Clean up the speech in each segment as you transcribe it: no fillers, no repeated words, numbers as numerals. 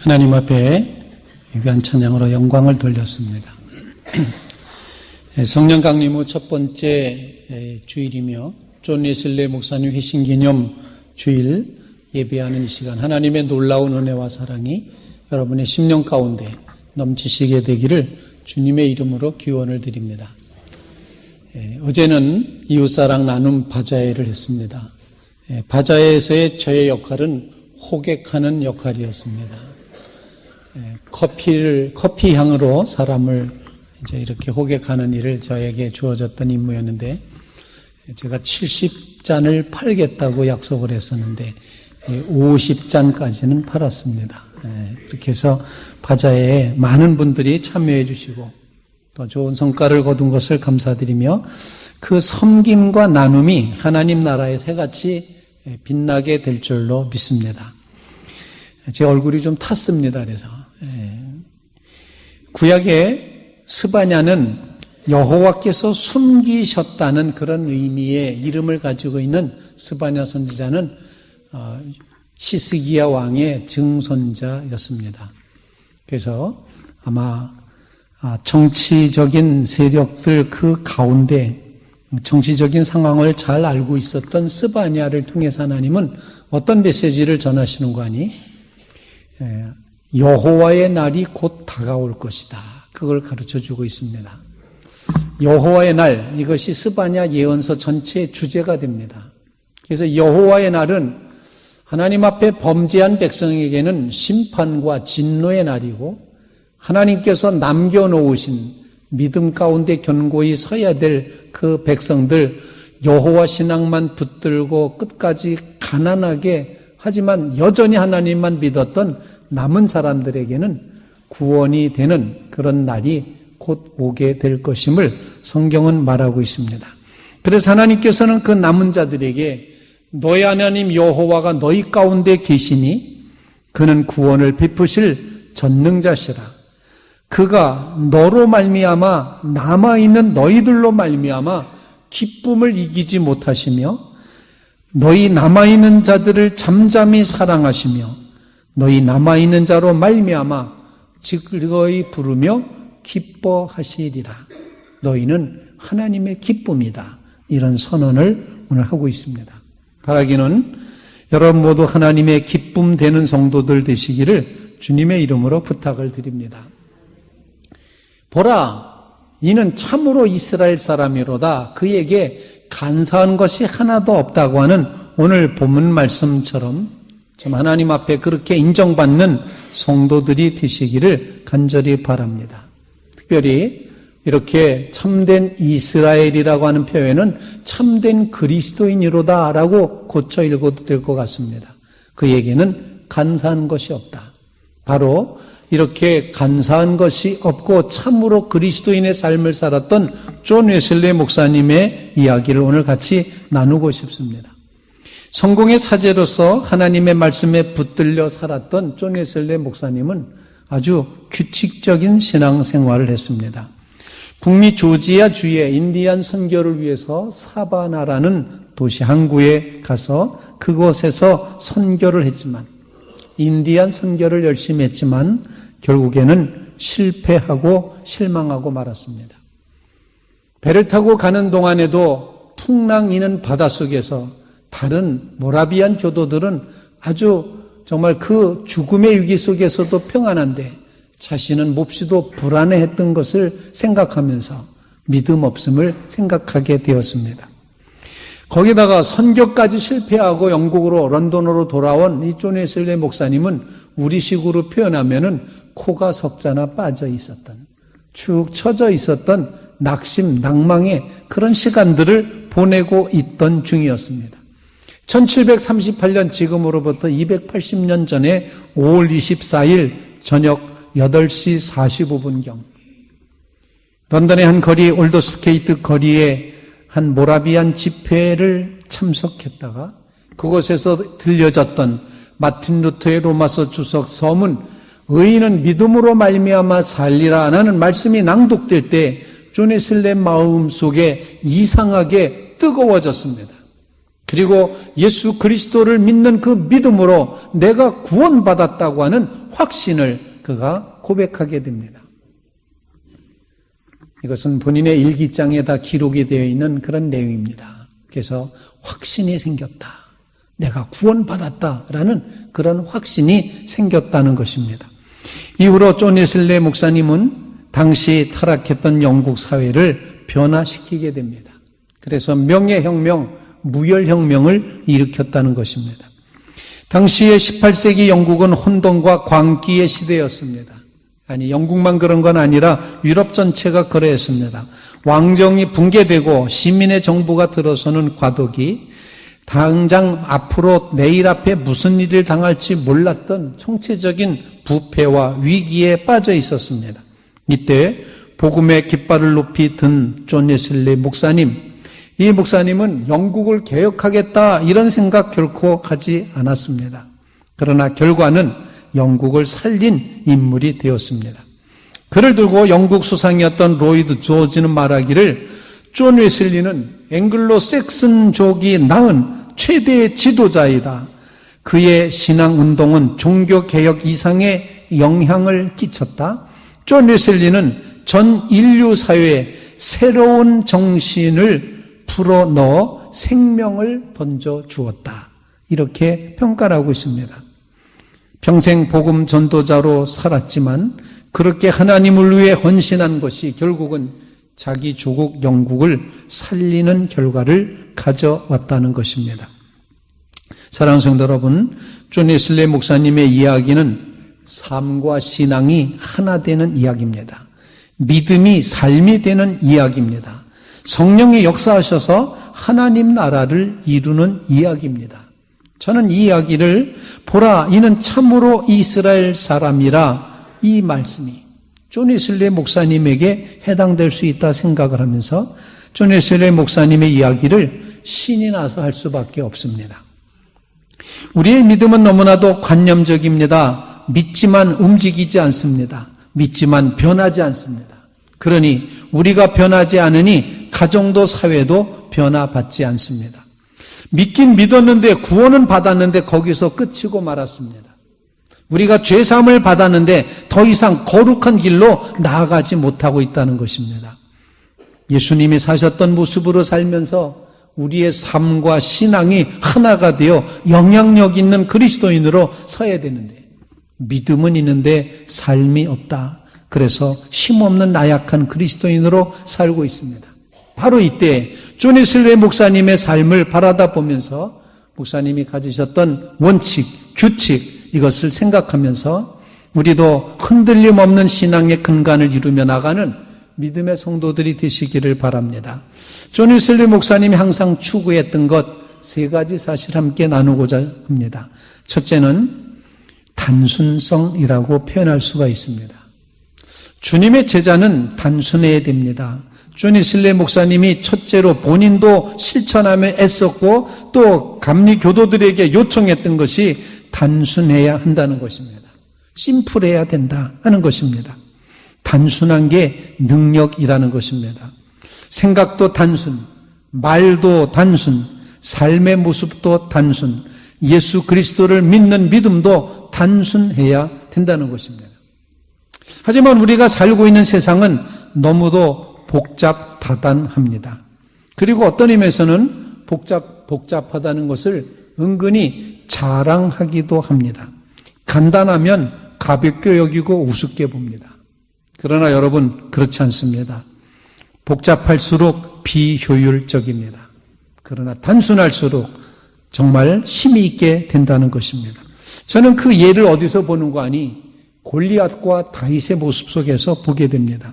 하나님 앞에 귀한 찬양으로 영광을 돌렸습니다. 성령 강림 후 첫 번째 주일이며 존 웨슬리 목사님 회신기념 주일 예배하는 이 시간, 하나님의 놀라운 은혜와 사랑이 여러분의 심령 가운데 넘치시게 되기를 주님의 이름으로 기원을 드립니다. 어제는 이웃사랑 나눔 바자회를 했습니다. 바자회에서의 저의 역할은 호객하는 역할이었습니다. 커피 향으로 사람을 이제 이렇게 호객하는 일을 저에게 주어졌던 임무였는데, 제가 70잔을 팔겠다고 약속을 했었는데 50잔까지는 팔았습니다. 그렇게 해서 바자회에 많은 분들이 참여해 주시고 또 좋은 성과를 거둔 것을 감사드리며, 그 섬김과 나눔이 하나님 나라의 새같이 빛나게 될 줄로 믿습니다. 제 얼굴이 좀 탔습니다. 그래서 구약의 스바냐는 여호와께서 숨기셨다는 그런 의미의 이름을 가지고 있는 스바냐 선지자는 히스기야 왕의 증손자였습니다. 그래서 아마 정치적인 세력들 그 가운데 정치적인 상황을 잘 알고 있었던 스바냐를 통해서 하나님은 어떤 메시지를 전하시는 거 아니? 여호와의 날이 곧 다가올 것이다. 그걸 가르쳐주고 있습니다. 여호와의 날, 이것이 스바냐 예언서 전체의 주제가 됩니다. 그래서 여호와의 날은 하나님 앞에 범죄한 백성에게는 심판과 진노의 날이고, 하나님께서 남겨놓으신 믿음 가운데 견고히 서야 될 그 백성들, 여호와 신앙만 붙들고 끝까지 가난하게 하지만 여전히 하나님만 믿었던 남은 사람들에게는 구원이 되는 그런 날이 곧 오게 될 것임을 성경은 말하고 있습니다. 그래서 하나님께서는 그 남은 자들에게 너희 하나님 여호와가 너희 가운데 계시니 그는 구원을 베푸실 전능자시라. 그가 너로 말미암아 남아있는 너희들로 말미암아 기쁨을 이기지 못하시며 너희 남아있는 자들을 잠잠히 사랑하시며 너희 남아있는 자로 말미암아 즐거이 부르며 기뻐하시리라. 너희는 하나님의 기쁨이다. 이런 선언을 오늘 하고 있습니다. 바라기는 여러분 모두 하나님의 기쁨 되는 성도들 되시기를 주님의 이름으로 부탁을 드립니다. 보라, 이는 참으로 이스라엘 사람이로다. 그에게 간사한 것이 하나도 없다고 하는 오늘 본문 말씀처럼 좀 하나님 앞에 그렇게 인정받는 성도들이 되시기를 간절히 바랍니다. 특별히 이렇게 참된 이스라엘이라고 하는 표현은 참된 그리스도인이로다 라고 고쳐 읽어도 될 것 같습니다. 그에게는 간사한 것이 없다. 바로 이렇게 간사한 것이 없고 참으로 그리스도인의 삶을 살았던 존 웨슬리 목사님의 이야기를 오늘 같이 나누고 싶습니다. 성공의 사제로서 하나님의 말씀에 붙들려 살았던 존 웨슬리 목사님은 아주 규칙적인 신앙생활을 했습니다. 북미 조지아 주의 인디안 선교를 위해서 사바나라는 도시 항구에 가서 그곳에서 선교를 했지만, 인디안 선교를 열심히 했지만 결국에는 실패하고 실망하고 말았습니다. 배를 타고 가는 동안에도 풍랑이는 바닷속에서 다른 모라비안 교도들은 아주 정말 그 죽음의 위기 속에서도 평안한데 자신은 몹시도 불안해했던 것을 생각하면서 믿음 없음을 생각하게 되었습니다. 거기다가 선교까지 실패하고 영국으로 런던으로 돌아온 이 존 웨슬리 목사님은 우리식으로 표현하면은 코가 석자나 빠져 있었던, 축 처져 있었던 낙심, 낭망의 그런 시간들을 보내고 있던 중이었습니다. 1738년 지금으로부터 280년 전에 5월 24일 저녁 8시 45분경 런던의 한 거리, 올더스케이트 거리에 한 모라비안 집회를 참석했다가 그곳에서 들려졌던 마틴 루터의 로마서 주석 서문 의인은 믿음으로 말미암아 살리라 라는 말씀이 낭독될 때 존 웨슬리 마음 속에 이상하게 뜨거워졌습니다. 그리고 예수 그리스도를 믿는 그 믿음으로 내가 구원받았다고 하는 확신을 그가 고백하게 됩니다. 이것은 본인의 일기장에 다 기록이 되어 있는 그런 내용입니다. 그래서 확신이 생겼다. 내가 구원받았다라는 그런 확신이 생겼다는 것입니다. 이후로 존 웨슬리 목사님은 당시 타락했던 영국 사회를 변화시키게 됩니다. 그래서 명예혁명, 무열혁명을 일으켰다는 것입니다. 당시에 18세기 영국은 혼돈과 광기의 시대였습니다. 아니, 영국만 그런 건 아니라 유럽 전체가 그러했습니다. 왕정이 붕괴되고 시민의 정부가 들어서는 과도기, 당장 앞으로 내일 앞에 무슨 일을 당할지 몰랐던 총체적인 부패와 위기에 빠져 있었습니다. 이때 복음의 깃발을 높이 든 존 웨슬리 목사님, 이 목사님은 영국을 개혁하겠다 이런 생각 결코 하지 않았습니다. 그러나 결과는 영국을 살린 인물이 되었습니다. 그를 들고 영국 수상이었던 로이드 조지는 말하기를 존 웨슬리는 앵글로 섹슨족이 낳은 최대의 지도자이다. 그의 신앙운동은 종교개혁 이상의 영향을 끼쳤다. 존 웨슬리는 전 인류 사회에 새로운 정신을 불어넣어 생명을 던져 주었다. 이렇게 평가를 하고 있습니다. 평생 복음 전도자로 살았지만 그렇게 하나님을 위해 헌신한 것이 결국은 자기 조국 영국을 살리는 결과를 가져왔다는 것입니다. 사랑하는 성도 여러분, 존 웨슬리 목사님의 이야기는 삶과 신앙이 하나 되는 이야기입니다. 믿음이 삶이 되는 이야기입니다. 성령이 역사하셔서 하나님 나라를 이루는 이야기입니다. 저는 이 이야기를 보라, 이는 참으로 이스라엘 사람이라, 이 말씀이 존 웨슬리 목사님에게 해당될 수 있다 생각을 하면서 존 웨슬리 목사님의 이야기를 신이 나서 할 수밖에 없습니다. 우리의 믿음은 너무나도 관념적입니다. 믿지만 움직이지 않습니다. 믿지만 변하지 않습니다. 그러니 우리가 변하지 않으니 가정도 사회도 변화받지 않습니다. 믿긴 믿었는데 구원은 받았는데 거기서 끝이고 말았습니다. 우리가 죄사함을 받았는데 더 이상 거룩한 길로 나아가지 못하고 있다는 것입니다. 예수님이 사셨던 모습으로 살면서 우리의 삶과 신앙이 하나가 되어 영향력 있는 그리스도인으로 서야 되는데 믿음은 있는데 삶이 없다. 그래서 힘없는 나약한 그리스도인으로 살고 있습니다. 바로 이때 존 웨슬리 목사님의 삶을 바라다 보면서 목사님이 가지셨던 원칙, 규칙 이것을 생각하면서 우리도 흔들림 없는 신앙의 근간을 이루며 나가는 믿음의 성도들이 되시기를 바랍니다. 존 웨슬리 목사님이 항상 추구했던 것 세 가지 사실 함께 나누고자 합니다. 첫째는 단순성이라고 표현할 수가 있습니다. 주님의 제자는 단순해야 됩니다. 존 웨슬리 목사님이 첫째로 본인도 실천하며 애썼고 또 감리 교도들에게 요청했던 것이 단순해야 한다는 것입니다. 심플해야 된다 하는 것입니다. 단순한 게 능력이라는 것입니다. 생각도 단순, 말도 단순, 삶의 모습도 단순, 예수 그리스도를 믿는 믿음도 단순해야 된다는 것입니다. 하지만 우리가 살고 있는 세상은 너무도 복잡다단합니다. 그리고 어떤 의미에서는 복잡하다는 것을 은근히 자랑하기도 합니다. 간단하면 가볍게 여기고 우습게 봅니다. 그러나 여러분 그렇지 않습니다. 복잡할수록 비효율적입니다. 그러나 단순할수록 정말 힘이 있게 된다는 것입니다. 저는 그 예를 어디서 보는 거 아니 골리앗과 다윗의 모습 속에서 보게 됩니다.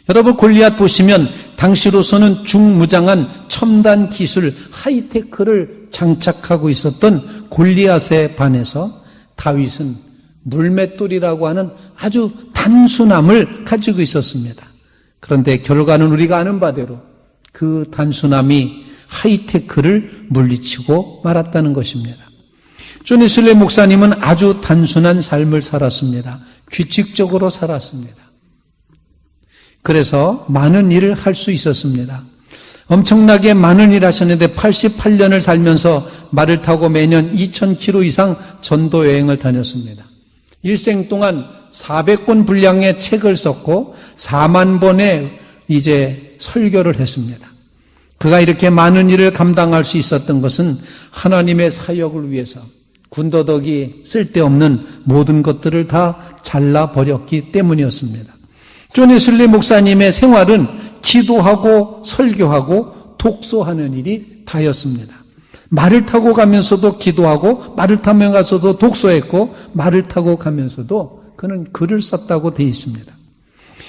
여러분 골리앗 보시면 당시로서는 중무장한 첨단 기술 하이테크를 장착하고 있었던 골리앗에 반해서 다윗은 물맷돌이라고 하는 아주 단순함을 가지고 있었습니다. 그런데 결과는 우리가 아는 바대로 그 단순함이 하이테크를 물리치고 말았다는 것입니다. 존 웨슬리 목사님은 아주 단순한 삶을 살았습니다. 규칙적으로 살았습니다. 그래서 많은 일을 할 수 있었습니다. 엄청나게 많은 일 하셨는데 88년을 살면서 말을 타고 매년 2000km 이상 전도 여행을 다녔습니다. 일생 동안 400권 분량의 책을 썼고 4만 번의 이제 설교를 했습니다. 그가 이렇게 많은 일을 감당할 수 있었던 것은 하나님의 사역을 위해서 군더더기 쓸데없는 모든 것들을 다 잘라버렸기 때문이었습니다. 존 웨슬리 목사님의 생활은 기도하고 설교하고 독서하는 일이 다였습니다. 말을 타고 가면서도 기도하고 말을 타며 가서도 독서했고 말을 타고 가면서도 그는 글을 썼다고 되어 있습니다.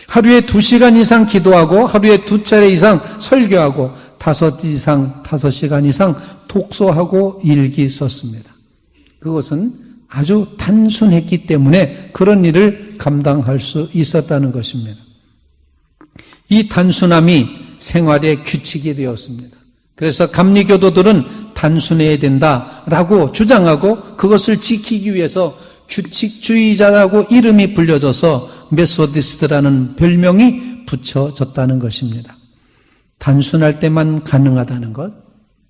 하루에 2시간 이상 기도하고 하루에 2차례 이상 설교하고 5시간 이상 독서하고 일기 썼습니다. 그것은 아주 단순했기 때문에 그런 일을 감당할 수 있었다는 것입니다. 이 단순함이 생활의 규칙이 되었습니다. 그래서 감리교도들은 단순해야 된다라고 주장하고 그것을 지키기 위해서 규칙주의자라고 이름이 불려져서 메소디스트라는 별명이 붙여졌다는 것입니다. 단순할 때만 가능하다는 것.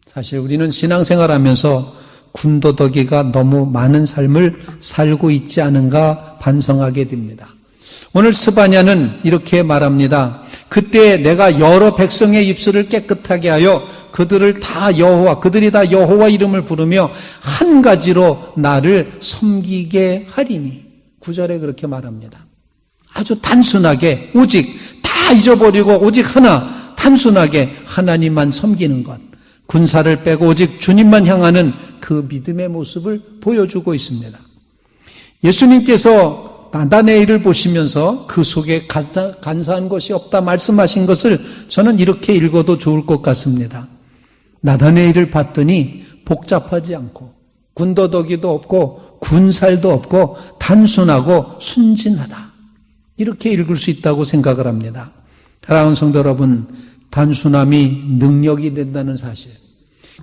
사실 우리는 신앙생활하면서 군더더기가 너무 많은 삶을 살고 있지 않은가 반성하게 됩니다. 오늘 스바냐는 이렇게 말합니다. 그때 내가 여러 백성의 입술을 깨끗하게 하여 그들이 다 여호와 이름을 부르며 한 가지로 나를 섬기게 하리니. 9절에 그렇게 말합니다. 아주 단순하게 오직 다 잊어버리고 오직 하나 단순하게 하나님만 섬기는 것. 군사를 빼고 오직 주님만 향하는 그 믿음의 모습을 보여주고 있습니다. 예수님께서 나다네엘을 보시면서 그 속에 간사한 것이 없다 말씀하신 것을 저는 이렇게 읽어도 좋을 것 같습니다. 나다네엘을 봤더니 복잡하지 않고 군더더기도 없고 군살도 없고 단순하고 순진하다. 이렇게 읽을 수 있다고 생각을 합니다. 사랑하는 성도 여러분, 단순함이 능력이 된다는 사실.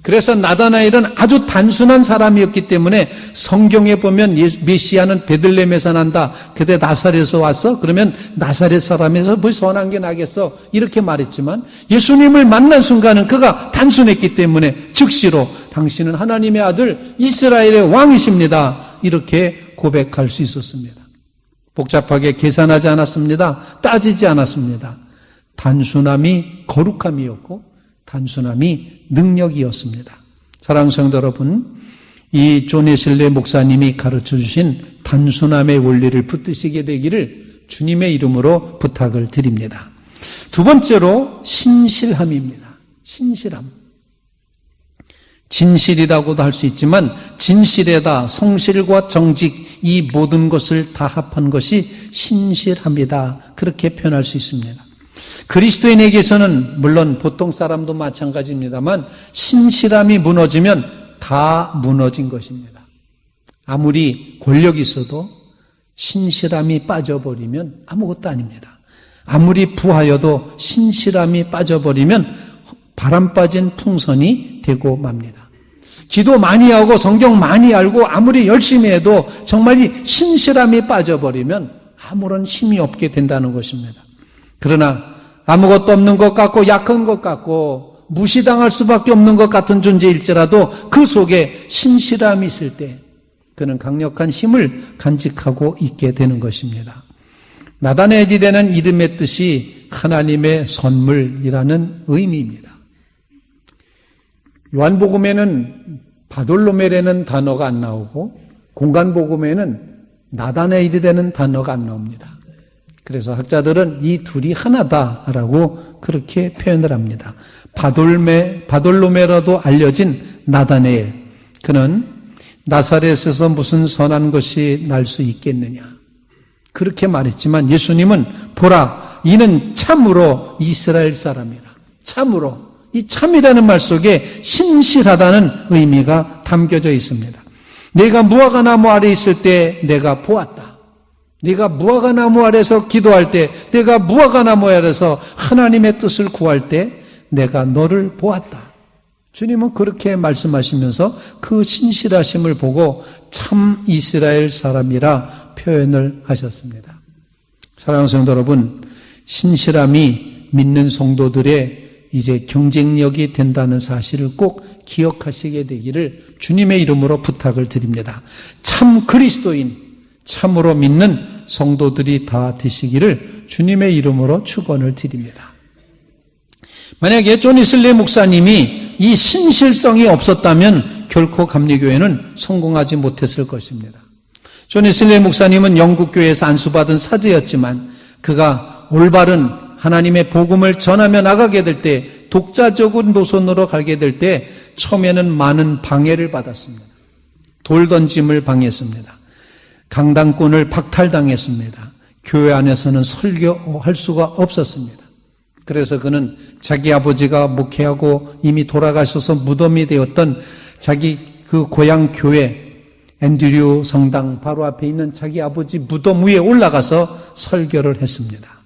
그래서 나다나엘은 아주 단순한 사람이었기 때문에 성경에 보면 메시아는 베들레헴에서 난다. 그때 나사렛에서 왔어? 그러면 나사렛 사람에서 뭐 선한 게 나겠어? 이렇게 말했지만 예수님을 만난 순간은 그가 단순했기 때문에 즉시로 당신은 하나님의 아들 이스라엘의 왕이십니다. 이렇게 고백할 수 있었습니다. 복잡하게 계산하지 않았습니다. 따지지 않았습니다. 단순함이 거룩함이었고 단순함이 능력이었습니다. 사랑하는 성도 여러분, 이 존 웨슬리 목사님이 가르쳐 주신 단순함의 원리를 붙드시게 되기를 주님의 이름으로 부탁을 드립니다. 두 번째로 신실함입니다. 신실함. 진실이라고도 할 수 있지만 진실에다 성실과 정직 이 모든 것을 다 합한 것이 신실함이다. 그렇게 표현할 수 있습니다. 그리스도인에게서는 물론 보통 사람도 마찬가지입니다만 신실함이 무너지면 다 무너진 것입니다. 아무리 권력이 있어도 신실함이 빠져버리면 아무것도 아닙니다. 아무리 부하여도 신실함이 빠져버리면 바람 빠진 풍선이 되고 맙니다. 기도 많이 하고 성경 많이 알고 아무리 열심히 해도 정말 이 신실함이 빠져버리면 아무런 힘이 없게 된다는 것입니다. 그러나 아무것도 없는 것 같고 약한 것 같고 무시당할 수밖에 없는 것 같은 존재일지라도 그 속에 신실함이 있을 때 그는 강력한 힘을 간직하고 있게 되는 것입니다. 나다네엘이라는 이름의 뜻이 하나님의 선물이라는 의미입니다. 요한복음에는 바돌로메라는 단어가 안 나오고 공간복음에는 나다네엘이라는 단어가 안 나옵니다. 그래서 학자들은 이 둘이 하나다라고 그렇게 표현을 합니다. 바돌로메라도 알려진 나다네엘. 그는 나사렛에서 무슨 선한 것이 날 수 있겠느냐. 그렇게 말했지만 예수님은 보라, 이는 참으로 이스라엘 사람이라. 참으로. 이 참이라는 말 속에 신실하다는 의미가 담겨져 있습니다. 내가 무화과나무 아래 있을 때 내가 보았다. 네가 무화과나무 아래서 기도할 때, 내가 무화과나무 아래서 하나님의 뜻을 구할 때 내가 너를 보았다. 주님은 그렇게 말씀하시면서 그 신실하심을 보고 참 이스라엘 사람이라 표현을 하셨습니다. 사랑하는 성도 여러분, 신실함이 믿는 성도들의 이제 경쟁력이 된다는 사실을 꼭 기억하시게 되기를 주님의 이름으로 부탁을 드립니다. 참 그리스도인, 참으로 믿는 성도들이 다 되시기를 주님의 이름으로 축원을 드립니다. 만약에 존 위슬리 목사님이 이 신실성이 없었다면 결코 감리교회는 성공하지 못했을 것입니다. 존 위슬리 목사님은 영국교회에서 안수받은 사제였지만 그가 올바른 하나님의 복음을 전하며 나가게 될 때, 독자적인 노선으로 가게 될 때 처음에는 많은 방해를 받았습니다. 돌 던짐을 방해했습니다. 강당권을 박탈당했습니다. 교회 안에서는 설교할 수가 없었습니다. 그래서 그는 자기 아버지가 목회하고 이미 돌아가셔서 무덤이 되었던 자기 그 고향 교회 앤드류 성당 바로 앞에 있는 자기 아버지 무덤 위에 올라가서 설교를 했습니다.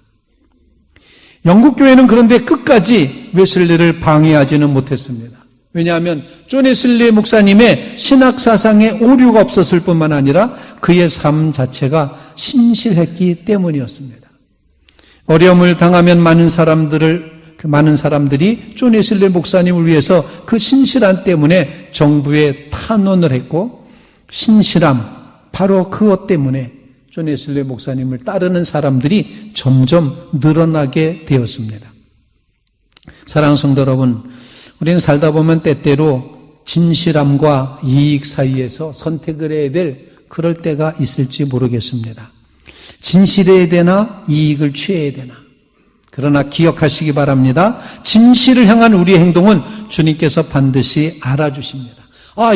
영국 교회는 그런데 끝까지 웨슬리를 방해하지는 못했습니다. 왜냐하면 존 웨슬리 목사님의 신학 사상에 오류가 없었을 뿐만 아니라 그의 삶 자체가 신실했기 때문이었습니다. 어려움을 당하면 많은 사람들이 존 웨슬리 목사님을 위해서 그 신실함 때문에 정부에 탄원을 했고, 신실함, 바로 그것 때문에 존 웨슬리 목사님을 따르는 사람들이 점점 늘어나게 되었습니다. 사랑하는 성도 여러분, 우리는 살다 보면 때때로 진실함과 이익 사이에서 선택을 해야 될 그럴 때가 있을지 모르겠습니다. 진실해야 되나 이익을 취해야 되나. 그러나 기억하시기 바랍니다. 진실을 향한 우리의 행동은 주님께서 반드시 알아주십니다.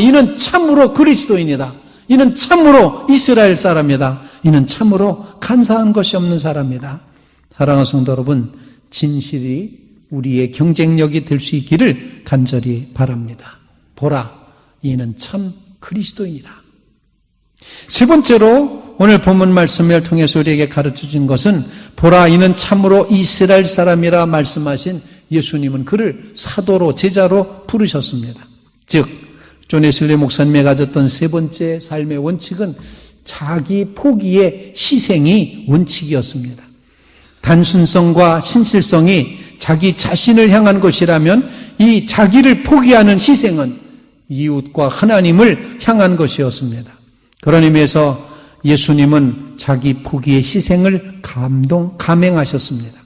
이는 참으로 그리스도인이다. 이는 참으로 이스라엘 사람이다. 이는 참으로 간사한 것이 없는 사람이다. 사랑하는 성도 여러분, 진실이 우리의 경쟁력이 될 수 있기를 간절히 바랍니다. 보라, 이는 참 그리스도인이라. 세 번째로 오늘 본문 말씀을 통해서 우리에게 가르쳐준 것은, 보라, 이는 참으로 이스라엘 사람이라 말씀하신 예수님은 그를 사도로, 제자로 부르셨습니다. 즉 존 웨슬리 목사님이 가졌던 세 번째 삶의 원칙은 자기 포기의 희생이 원칙이었습니다. 단순성과 신실성이 자기 자신을 향한 것이라면 이 자기를 포기하는 희생은 이웃과 하나님을 향한 것이었습니다. 그런 의미에서 예수님은 자기 포기의 희생을 감행하셨습니다.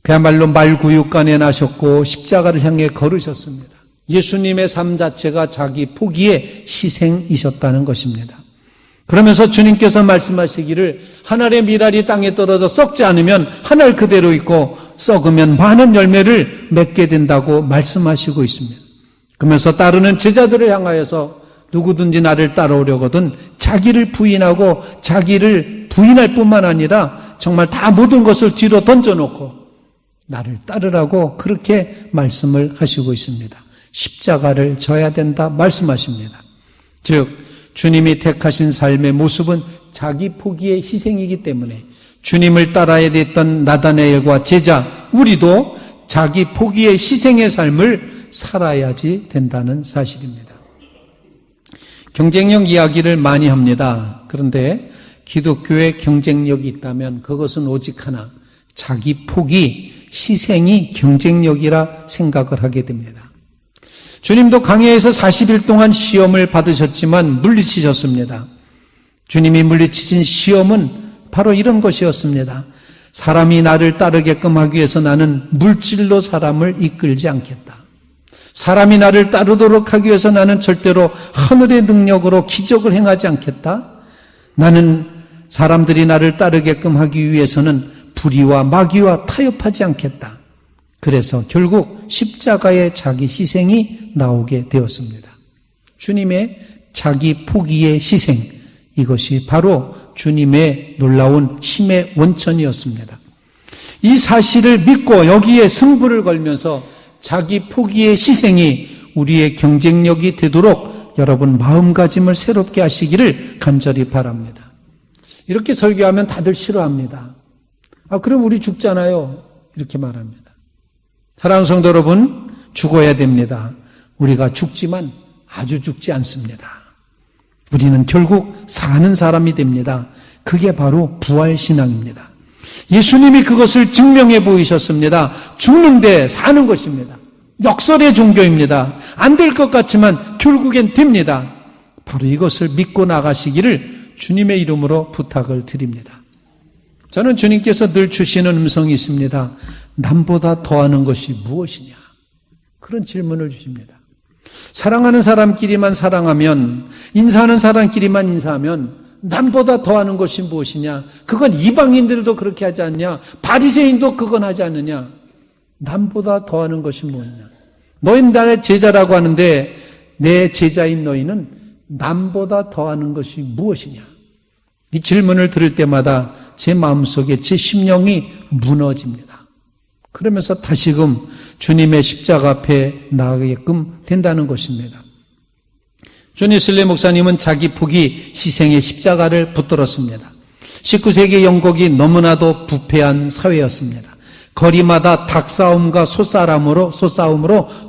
그야말로 말구육간에 나셨고 십자가를 향해 걸으셨습니다. 예수님의 삶 자체가 자기 포기의 희생이셨다는 것입니다. 그러면서 주님께서 말씀하시기를 하늘의 밀알이 땅에 떨어져 썩지 않으면 하늘 그대로 있고 썩으면 많은 열매를 맺게 된다고 말씀하시고 있습니다. 그러면서 따르는 제자들을 향하여서 누구든지 나를 따라오려거든 자기를 부인하고 자기를 부인할 뿐만 아니라 정말 다 모든 것을 뒤로 던져놓고 나를 따르라고 그렇게 말씀을 하시고 있습니다. 십자가를 져야 된다 말씀하십니다. 즉 주님이 택하신 삶의 모습은 자기 포기의 희생이기 때문에 주님을 따라야 됐던 나다나엘과 제자 우리도 자기 포기의 희생의 삶을 살아야지 된다는 사실입니다. 경쟁력 이야기를 많이 합니다. 그런데 기독교의 경쟁력이 있다면 그것은 오직 하나, 자기 포기, 희생이 경쟁력이라 생각을 하게 됩니다. 주님도 광야에서 40일 동안 시험을 받으셨지만 물리치셨습니다. 주님이 물리치신 시험은 바로 이런 것이었습니다. 사람이 나를 따르게끔 하기 위해서 나는 물질로 사람을 이끌지 않겠다. 사람이 나를 따르도록 하기 위해서 나는 절대로 하늘의 능력으로 기적을 행하지 않겠다. 나는 사람들이 나를 따르게끔 하기 위해서는 불의와 마귀와 타협하지 않겠다. 그래서 결국 십자가의 자기 희생이 나오게 되었습니다. 주님의 자기 포기의 희생, 이것이 바로 주님의 놀라운 힘의 원천이었습니다. 이 사실을 믿고 여기에 승부를 걸면서 자기 포기의 희생이 우리의 경쟁력이 되도록 여러분 마음가짐을 새롭게 하시기를 간절히 바랍니다. 이렇게 설교하면 다들 싫어합니다. 그럼 우리 죽잖아요. 이렇게 말합니다. 사랑하는 성도 여러분, 죽어야 됩니다. 우리가 죽지만 아주 죽지 않습니다. 우리는 결국 사는 사람이 됩니다. 그게 바로 부활신앙입니다. 예수님이 그것을 증명해 보이셨습니다. 죽는데 사는 것입니다. 역설의 종교입니다. 안 될 것 같지만 결국엔 됩니다. 바로 이것을 믿고 나가시기를 주님의 이름으로 부탁을 드립니다. 저는 주님께서 늘 주시는 음성이 있습니다. 남보다 더하는 것이 무엇이냐? 그런 질문을 주십니다. 사랑하는 사람끼리만 사랑하면, 인사하는 사람끼리만 인사하면 남보다 더하는 것이 무엇이냐? 그건 이방인들도 그렇게 하지 않냐? 바리새인도 그건 하지 않느냐? 남보다 더하는 것이 무엇이냐? 너희는 나의 제자라고 하는데 내 제자인 너희는 남보다 더하는 것이 무엇이냐? 이 질문을 들을 때마다 제 마음속에 제 심령이 무너집니다. 그러면서 다시금 주님의 십자가 앞에 나가게끔 된다는 것입니다. 존 웨슬리 목사님은 자기 포기 희생의 십자가를 붙들었습니다. 19세기 영국이 너무나도 부패한 사회였습니다. 거리마다 닭싸움과 소싸움으로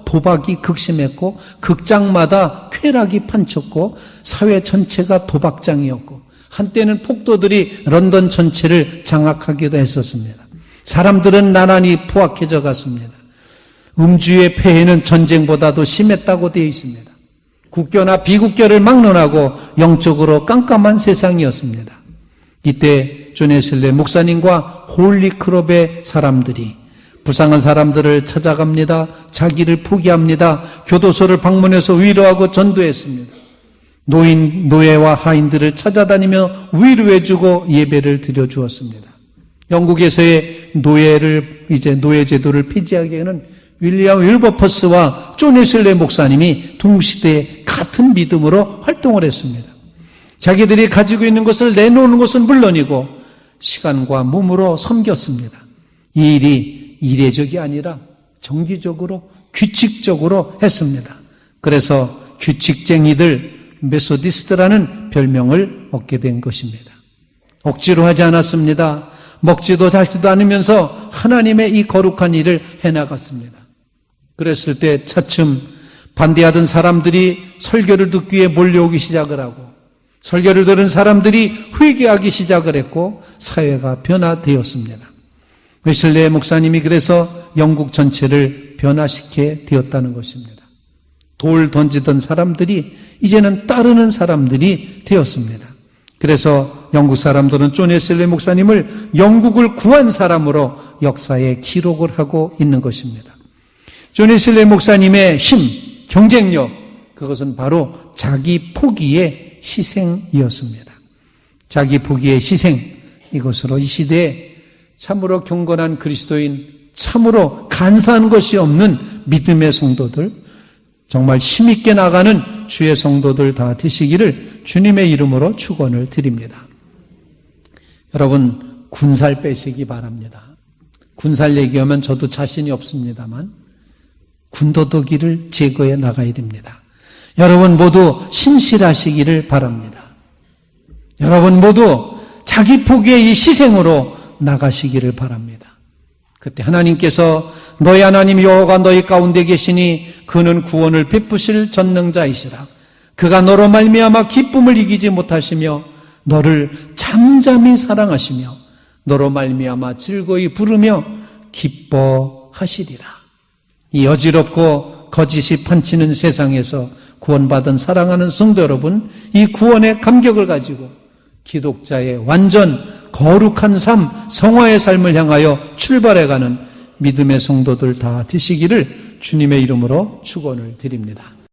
도박이 극심했고 극장마다 쾌락이 판쳤고 사회 전체가 도박장이었고 한때는 폭도들이 런던 전체를 장악하기도 했었습니다. 사람들은 나란히 포악해져 갔습니다. 음주의 폐해는 전쟁보다도 심했다고 되어 있습니다. 국교나 비국교를 막론하고 영적으로 깜깜한 세상이었습니다. 이때 존 웨슬리 목사님과 홀리클럽의 사람들이 불쌍한 사람들을 찾아갑니다. 자기를 포기합니다. 교도소를 방문해서 위로하고 전도했습니다. 노예와 하인들을 찾아다니며 위로해주고 예배를 드려주었습니다. 영국에서의 노예 제도를 폐지하기에는 윌리엄 윌버퍼스와 존 웨슬리 목사님이 동시대에 같은 믿음으로 활동을 했습니다. 자기들이 가지고 있는 것을 내놓는 것은 물론이고 시간과 몸으로 섬겼습니다. 이 일이 이례적이 아니라 정기적으로 규칙적으로 했습니다. 그래서 규칙쟁이들 메소디스트라는 별명을 얻게 된 것입니다. 억지로 하지 않았습니다. 먹지도 자지도 않으면서 하나님의 이 거룩한 일을 해나갔습니다. 그랬을 때 차츰 반대하던 사람들이 설교를 듣기 위해 몰려오기 시작을 하고 설교를 들은 사람들이 회개하기 시작을 했고 사회가 변화되었습니다. 웨슬리 목사님이 그래서 영국 전체를 변화시켜 되었다는 것입니다. 돌 던지던 사람들이 이제는 따르는 사람들이 되었습니다. 그래서 영국 사람들은 존 웨슬리 목사님을 영국을 구한 사람으로 역사에 기록을 하고 있는 것입니다. 존 웨슬리 목사님의 힘, 경쟁력, 그것은 바로 자기 포기의 희생이었습니다. 자기 포기의 희생, 이것으로 이 시대에 참으로 경건한 그리스도인, 참으로 간사한 것이 없는 믿음의 성도들, 정말 힘있게 나가는 주의 성도들 다 되시기를 주님의 이름으로 축원을 드립니다. 여러분, 군살 빼시기 바랍니다. 군살 얘기하면 저도 자신이 없습니다만 군더더기를 제거해 나가야 됩니다. 여러분 모두 신실하시기를 바랍니다. 여러분 모두 자기 포기의 이 희생으로 나가시기를 바랍니다. 그때 하나님께서 너희 하나님 여호와가 너희 가운데 계시니 그는 구원을 베푸실 전능자이시라. 그가 너로 말미암아 기쁨을 이기지 못하시며 너를 잠잠히 사랑하시며 너로 말미암아 즐거이 부르며 기뻐하시리라. 이 어지럽고 거짓이 판치는 세상에서 구원받은 사랑하는 성도 여러분, 이 구원의 감격을 가지고 기독자의 완전 거룩한 삶, 성화의 삶을 향하여 출발해가는 믿음의 성도들 다 되시기를 주님의 이름으로 축원을 드립니다.